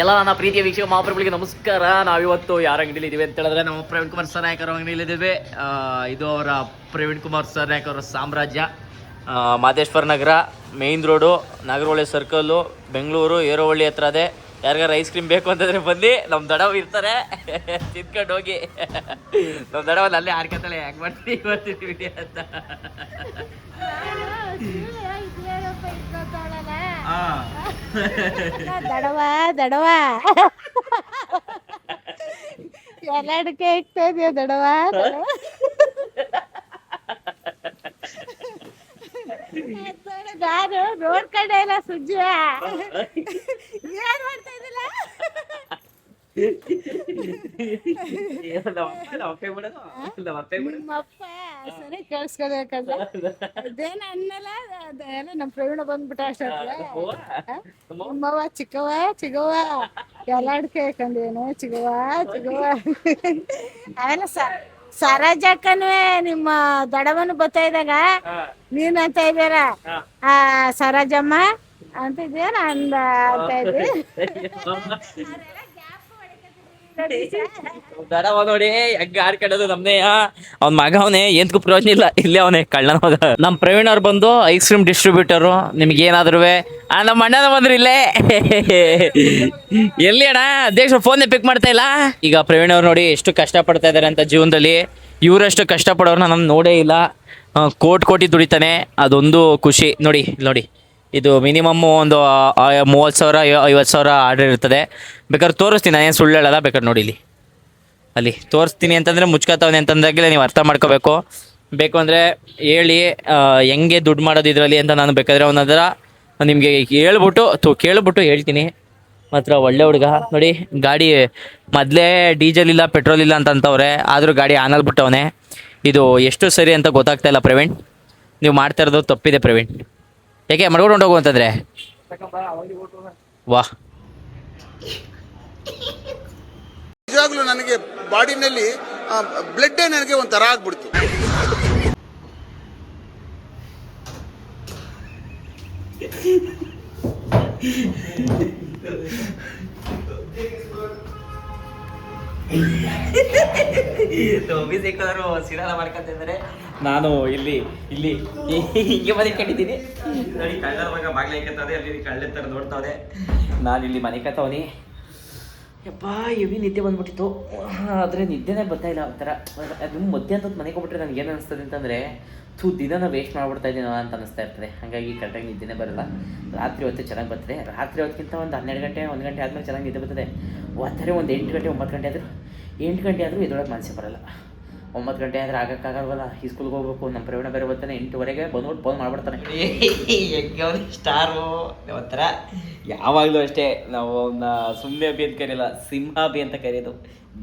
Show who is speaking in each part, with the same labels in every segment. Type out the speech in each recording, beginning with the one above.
Speaker 1: ಎಲ್ಲ ನನ್ನ ಪ್ರೀತಿಯ ವೀಕ್ಷಕ ಮಹಾಪ್ರಭುಗಳಿಗೆ ನಮಸ್ಕಾರ. ನಾವಿವತ್ತು ಯಾರ ಅಂಗಡಿಲಿ ಇದೀವಿ ಅಂತ ಹೇಳಿದ್ರೆ ನಮ್ಮ ಪ್ರವೀಣ್ ಕುಮಾರ್ ಸರ್ ನಾಯಕ್ ಅವರ ಅಂಗಡಿಲಿ ಇದ್ದೀವಿ. ಇದು ಅವರ ಪ್ರವೀಣ್ ಕುಮಾರ್ ಸರ್ ನಾಯಕ್ ಅವರ ಸಾಮ್ರಾಜ್ಯ, Madeshwara Nagara, main road, Nagarahole circle, Bengaluru, Erohalli ಹತ್ರ ಅದೇ. ಯಾರಿಗಾರು ಐಸ್ ಕ್ರೀಮ್ ಬೇಕು ಅಂತಂದ್ರೆ ಬನ್ನಿ, ನಮ್ಮ ದಡವ್ ಇರ್ತಾರೆ, ತಿನ್ಕೊಂಡು ಹೋಗಿ. ನಮ್ಮ ದಡವಲ್ಲಿ ಅಲ್ಲೇ ಆಡ್ಕೊತಾಳೆ, ಯಾಕೆ ಮಾಡ್ತೀವಿ ಬರ್ತೀವಿ ವಿಡಿಯೋ ಅಂತ.
Speaker 2: ದಡವ ದಡವ ಎಲ್ಲಾಡಕ್ಕೆ ಇಕ್ತಾ ಇದೆಯಾ ದಡವ ನಾನು ನೋಡ್ಕೊಂಡೆ ಇಲ್ಲ ಸುಜ್ಜ ಏನ್ ಮಾಡ್ತಾ ಇದ್ದಿಲ್ಲ. ನಿಮ್ಮಪ್ಪ ಸರಿ ಕೇಳಿಸ್ಕೋಬೇಕಂದ್ರೆ ಅದೇನ ಅನ್ನಲ್ಲ, ಅದೆಲ್ಲ ನಮ್ಮ ಪ್ರವೀಣ ಬಂದ್ಬಿಟ್ಟ ಅಷ್ಟೇ. ನಿಮ್ಮವ್ವ ಚಿಕ್ಕವ್ವ ಚಿಗವ್ವ ಎಲ್ಲ ಅಡ್ಕೆ ಹಾಕೊಂಡೇನು ಚಿಗವ್ವ ಚಿಗವ್ವ ಅವೆಲ್ಲ ಸರೋಜಕ್ಕನೂ ನಿಮ್ಮ ದಡವನು ಬರ್ತಾ ಇದ್ದಾಗ ನೀನ್ ಅಂತ ಇದ್ದಾರ ಸರೋಜಮ್ಮ ಅಂತ ಇದೇನ ಅಂದ ಅಂತ ಇದ್ದೆ.
Speaker 1: ದಡವ ನೋಡಿ ಹೆಂಗ ಆಡ್ಕೊಳ್ಳೋದು ನಮ್ನೇ. ಅವ್ನ ಮಗ ಅವನೇ, ಏನ್ಗೂ ಪ್ರಯೋಜನ ಇಲ್ಲ, ಇಲ್ಲೇ ಅವನೇ ಕಳ್ಳನ ಮಗ. ನಮ್ಮ ಪ್ರವೀಣ್ ಅವ್ರು ಬಂದು ಐಸ್ ಕ್ರೀಮ್ ಡಿಸ್ಟ್ರಿಬ್ಯೂಟರು. ನಿಮ್ಗೆ ಏನಾದ್ರು ನಮ್ಮ ಅಣ್ಣನ ಬಂದ್ರು ಇಲ್ಲೇ. ಎಲ್ಲಿ ಅಣ್ಣ ಅಧ್ಯಕ್ಷರು ಫೋನ್ ಪಿಕ್ ಮಾಡ್ತಾ ಇಲ್ಲ. ಈಗ ಪ್ರವೀಣ್ ಅವ್ರು ನೋಡಿ ಎಷ್ಟು ಕಷ್ಟ ಪಡ್ತಾ ಇದಾರೆ ಅಂತ ಜೀವನದಲ್ಲಿ. ಇವರಷ್ಟು ಕಷ್ಟಪಡೋರ್ನ ನಾನು ನೋಡೇ ಇಲ್ಲ. ಕೋಟಿ ದುಡಿತಾನೆ, ಅದೊಂದು ಖುಷಿ. ನೋಡಿ ನೋಡಿ, ಇದು ಮಿನಿಮಮ್ ಒಂದು 30,000 50,000 ಆರ್ಡರ್ ಇರ್ತದೆ. ಬೇಕಾದ್ರೆ ತೋರಿಸ್ತೀನಿ, ನಾನೇನು ಸುಳ್ಳು ಹೇಳಲ್ಲ. ಬೇಕಾದ್ರೆ ನೋಡಿ ಇಲ್ಲಿ ಅಲ್ಲಿ ತೋರಿಸ್ತೀನಿ ಅಂತಂದರೆ ಮುಚ್ಕೋತಾವನೆ ಅಂತಂದಾಗಲೇ ನೀವು ಅರ್ಥ ಮಾಡ್ಕೋಬೇಕು. ಬೇಕು ಅಂದರೆ ಹೇಳಿ ಹೆಂಗೆ ದುಡ್ಡು ಮಾಡೋದು ಇದರಲ್ಲಿ ಅಂತ ನಾನು ಬೇಕಾದರೆ ಅವನದ್ರ ನಿಮಗೆ ಕೇಳ್ಬಿಟ್ಟು ಹೇಳ್ತೀನಿ. ಮಾತ್ರ ಒಳ್ಳೆ ಹುಡುಗ ನೋಡಿ. ಗಾಡಿ ಮೊದಲೇ ಡೀಸೆಲ್ ಇಲ್ಲ ಪೆಟ್ರೋಲ್ ಇಲ್ಲ ಅಂತವ್ರೆ, ಆದರೂ ಗಾಡಿ ಆನಲ್ಲಿ ಬಿಟ್ಟವನೆ. ಇದು ಎಷ್ಟು ಸರಿ ಅಂತ ಗೊತ್ತಾಗ್ತಾ ಇಲ್ಲ ಪ್ರವೀಣ್. ನೀವು ಮಾಡ್ತಾ ಇರೋದು ತಪ್ಪಿದೆ ಪ್ರವೀಣ್. ಯಾಕೆ ಮಾಡ್ಕೊಂಡು ಹೋಗು ಅಂತಂದ್ರೆ ವಾಹ್.
Speaker 3: ನಿಜವಾಗ್ಲೂ ನನಗೆ ಬಾಡಿನಲ್ಲಿ ಬ್ಲಡ್ ನನಗೆ ಒಂಥರ ಆಗ್ಬಿಡ್ತು.
Speaker 1: ಸಿರಾಲ ಮಾಡ್ಕೊಂತಿದ್ದಾರೆ. ನಾನು ಇಲ್ಲಿ ಹಿಂಗೆ ಮನೆ ಕಟ್ಟಿದ್ದೀನಿ ನೋಡಿ. ಕಳ್ಳರ ಮಗ ಬಾಗ್ಲ ಇಕ್ಕತ್ತದೆ, ಅಲ್ಲಿ ಕಳ್ಳ ಥರ ನೋಡ್ತಾವೆ. ನಾನು ಇಲ್ಲಿ ಮನೆ ಕತ್ತವನಿ. ಯಪ್ಪ ಹೆವಿ ನಿದ್ದೆ ಬಂದ್ಬಿಟ್ಟಿತ್ತು, ಆದರೆ ನಿದ್ದೆನೇ ಬರ್ತಾ ಇಲ್ಲ. ಒಂಥರ ಅದು ಮಧ್ಯಾಹ್ನದ ಮನೆಗೆ ಹೋಗ್ಬಿಟ್ರೆ ನನಗೆ ಏನು ಅನಿಸ್ತದೆ ಅಂತಂದರೆ ದಿನನ ವೇಸ್ಟ್ ಮಾಡ್ಬಿಡ್ತಾ ಇದ್ದೀನೋ ಅಂತ ಅನಿಸ್ತಾ ಇರ್ತದೆ. ಹಾಗಾಗಿ ಕರೆಕ್ಟಾಗಿ ನಿದ್ದೆನೇ ಬರಲ್ಲ. ರಾತ್ರಿ ಹೊತ್ತು ಚೆನ್ನಾಗಿ ಬರ್ತದೆ. ರಾತ್ರಿ ಹೊತ್ತಿಗಿಂತ ಒಂದು 12 ಗಂಟೆ 1 ಗಂಟೆ ಆದಮೇಲೆ ಚೆನ್ನಾಗಿ ನಿದ್ದೆ ಬರ್ತದೆ. ಒತ್ತಾರೆ ಒಂದು 8 ಗಂಟೆ 9 ಗಂಟೆ ಆದರೂ 8 ಗಂಟೆ ಆದರೂ ಇದರೊಳಗೆ ಮನಸ್ಸೇ ಬರಲ್ಲ. 9 ಗಂಟೆ ಆದರೆ ಆಗೋಕ್ಕಾಗಲ್ವಲ್ಲ, ಈ ಸ್ಕೂಲ್ಗೆ ಹೋಗ್ಬೇಕು. ನಮ್ಮ ಪ್ರವೀಣ ಬೇರೆ ಬರ್ತಾನೆ 8ವರೆಗೆ ಬಂದ್ಬಿಟ್ಟು ಫೋನ್ ಮಾಡ್ಬಿಡ್ತಾನೆ. ಸ್ಟಾರು ಒಂಥರ ಯಾವಾಗಲೂ ಅಷ್ಟೇ. ನಾವು ಅವನ್ನ ಸುಮ್ಮನೆ ಅಭಿ ಅಂತ ಕರೆಯಲ್ಲ, ಸಿಂಹ ಅಭಿ ಅಂತ ಕರೆಯೋದು.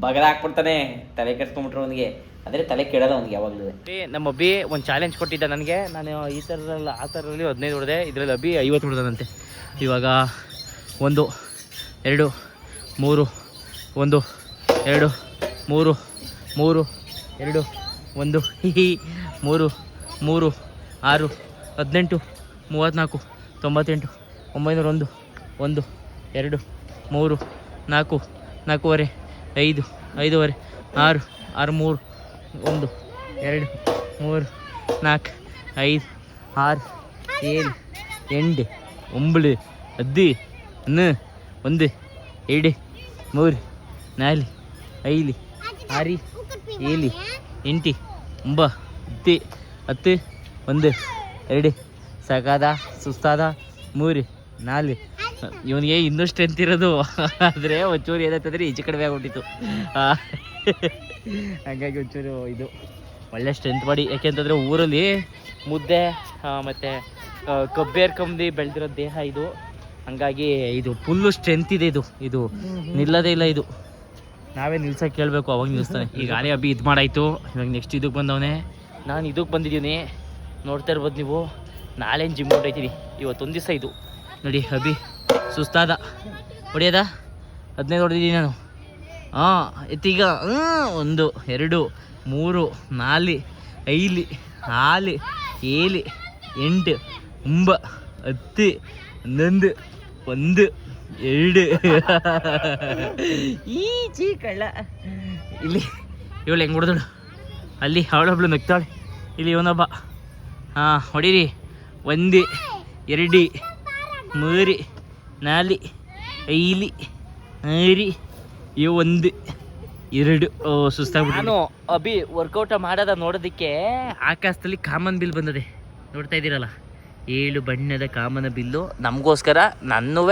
Speaker 1: ಬಗಲ ಹಾಕ್ಬಿಡ್ತಾನೆ, ತಲೆ ಕೆಡ್ಸ್ಕೊಂಡ್ಬಿಟ್ರೆ ಅವನಿಗೆ. ಅಂದರೆ ತಲೆ ಕೆಡೋದು ಅವ್ನಿಗೆ ಯಾವಾಗಲೂ. ನಮ್ಮ ಅಬ್ಬಿ ಒಂದು ಚಾಲೆಂಜ್ ಕೊಟ್ಟಿದ್ದ ನನಗೆ. ನಾನು ಈ ಥರದಲ್ಲಿ ಆ ಥರದಲ್ಲಿ 15 ಹೊಡೆದೆ, ಇದರಲ್ಲಿ ಅಬ್ಬಿ 50 ಹೊಡೆದಂತೆ. ಇವಾಗ 1 2 3 1 2 3 3 2 1 3 3 6 18 34 98 901 1 2 3 4 4:15 5 5:15 6 6 3 1 2 3 4 5 6 7 8 9 10 11 2 3 4 5 6 7 8 9 10 1 2 ಸಾಕಾದ ಸುಸ್ತಾದ 3 4. ಇವನಿಗೆ ಇನ್ನೂ ಸ್ಟ್ರೆಂತ್ ಇರೋದು, ಆದರೆ ಒಂಚೂರು ಏನಾಯ್ತಂದರೆ ಈಚೆ ಕಡಿಮೆ ಆಗ್ಬಿಟ್ಟಿತ್ತು. ಹಾಗಾಗಿ ಒಂಚೂರು ಇದು ಒಳ್ಳೆ ಸ್ಟ್ರೆಂತ್ ಬಾಡಿ. ಯಾಕೆಂತಂದರೆ ಊರಲ್ಲಿ ಮುದ್ದೆ ಮತ್ತು ಕಬ್ಬೇರ್ ಕಂಬಿ ಬೆಳೆದಿರೋ ದೇಹ ಇದು. ಹಂಗಾಗಿ ಇದು ಫುಲ್ಲು ಸ್ಟ್ರೆಂತ್ ಇದೆ. ಇದು ನಿಲ್ಲದೇ ಇಲ್ಲ. ಇದು ನಾವೇ ನಿಲ್ಸೋಕೆ ಕೇಳಬೇಕು, ಅವಾಗ ನಿಲ್ಲಿಸ್ತಾನೆ. ಈಗ ಆಲೇ ಅಬ್ಬಿ ಇದು ಮಾಡಾಯಿತು. ಇವಾಗ ನೆಕ್ಸ್ಟ್ ಇದಕ್ಕೆ ಬಂದವನೇ. ನಾನು ಇದಕ್ಕೆ ಬಂದಿದ್ದೀನಿ, ನೋಡ್ತಾ ಇರ್ಬೋದು ನೀವು. ನಾಳೆ ಜಿಮ್ ಹೊಟ್ಟೈತೀನಿ. ಇವತ್ತೊಂದು ದಿವಸ ಇದು ನೋಡಿ. ಅಬ್ಬಿ ಸುಸ್ತಾದ ಹೊಡೆಯೋದ 15 ಹೊಡೆದಿದ್ದೀನಿ ನಾನು. ಎತ್ತೀಗ 1 2 3 4 5 6 7 8 9 10 11 1 2 ಈ ಚೀ ಕಳ್ಳ. ಇಲ್ಲಿ ಇವಳು ಹೆಂಗೆ ಹೊಡೆದಳು, ಅಲ್ಲಿ ಅವಳೊಬ್ಳು ನಗ್ತಾಳೆ, ಇಲ್ಲಿ ಇವನೊಬ್ಬ. ಹಾಂ ಹೊಡೀರಿ. 1 2 3 4 5 6 1 2. ಸುಸ್ತಾಗ್ಬಿಟ್ಟು ನಾನು ಅಭಿ ವರ್ಕೌಟ ಮಾಡೋದ ನೋಡೋದಕ್ಕೆ ಆಕಾಶದಲ್ಲಿ ಕಾಮನ್ ಬಿಲ್ ಬಂದದೆ, ನೋಡ್ತಾ ಇದ್ದೀರಲ್ಲ, 7 ಬಣ್ಣದ ಕಾಮನ ಬಿಲ್ಲು ನಮಗೋಸ್ಕರ, ನನ್ನೂ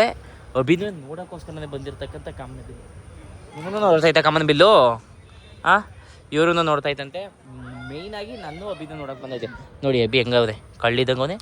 Speaker 1: ಅಭಿನೂ ನೋಡೋಕ್ಕೋಸ್ಕರನೇ ಬಂದಿರತಕ್ಕಂಥ ಕಾಮನ ಬಿಲ್ಲು. ನಿಮ್ಮನ್ನು ನೋಡ್ತಾ ಇದ್ದ ಕಾಮನ ಬಿಲ್ಲು. ಹಾಂ ಇವ್ರನ್ನ ನೋಡ್ತಾ ಇತ್ತಂತೆ. ಮೇಯ್ನಾಗಿ ನಾನು ಅಭಿನೂ ನೋಡೋಕೆ ಬಂದೈತೆ. ನೋಡಿ ಅಭಿ ಹೆಂಗವ್ರೆ, ಕಳ್ಳಿದಂಗವನೇ.